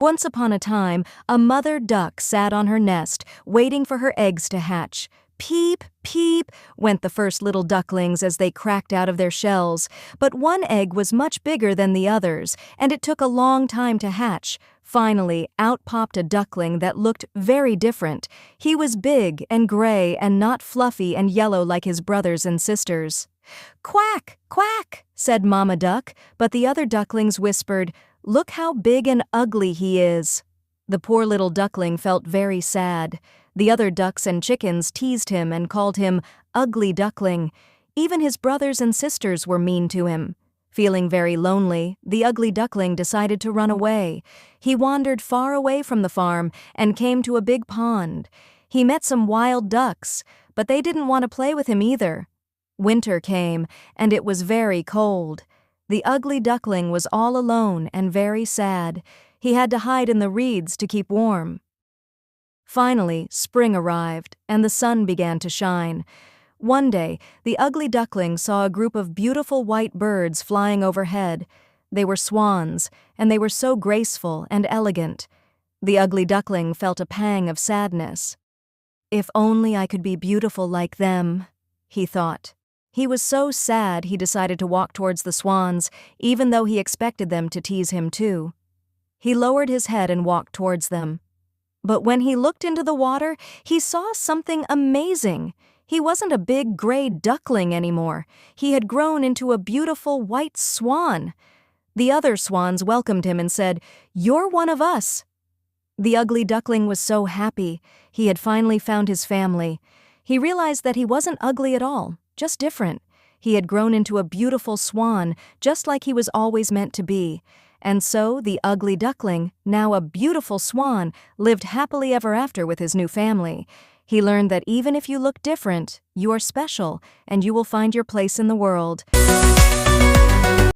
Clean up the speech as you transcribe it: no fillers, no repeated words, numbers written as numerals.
Once upon a time, a mother duck sat on her nest, waiting for her eggs to hatch. Peep, peep, went the first little ducklings as they cracked out of their shells. But one egg was much bigger than the others, and it took a long time to hatch. Finally, out popped a duckling that looked very different. He was big and gray and not fluffy and yellow like his brothers and sisters. "Quack, quack," said Mama Duck, but the other ducklings whispered, "Look how big and ugly he is." The poor little duckling felt very sad. The other ducks and chickens teased him and called him ugly duckling. Even his brothers and sisters were mean to him. Feeling very lonely, the ugly duckling decided to run away. He wandered far away from the farm and came to a big pond. He met some wild ducks, but they didn't want to play with him either. Winter came, and it was very cold. The ugly duckling was all alone and very sad. He had to hide in the reeds to keep warm. Finally, spring arrived, and the sun began to shine. One day, the ugly duckling saw a group of beautiful white birds flying overhead. They were swans, and they were so graceful and elegant. The ugly duckling felt a pang of sadness. "If only I could be beautiful like them," he thought. He was so sad he decided to walk towards the swans, even though he expected them to tease him too. He lowered his head and walked towards them. But when he looked into the water, he saw something amazing. He wasn't a big gray duckling anymore. He had grown into a beautiful white swan. The other swans welcomed him and said, "You're one of us." The ugly duckling was so happy. He had finally found his family. He realized that he wasn't ugly at all, just different. He had grown into a beautiful swan, just like he was always meant to be. And so the ugly duckling, now a beautiful swan, lived happily ever after with his new family. He learned that even if you look different, you are special, and you will find your place in the world.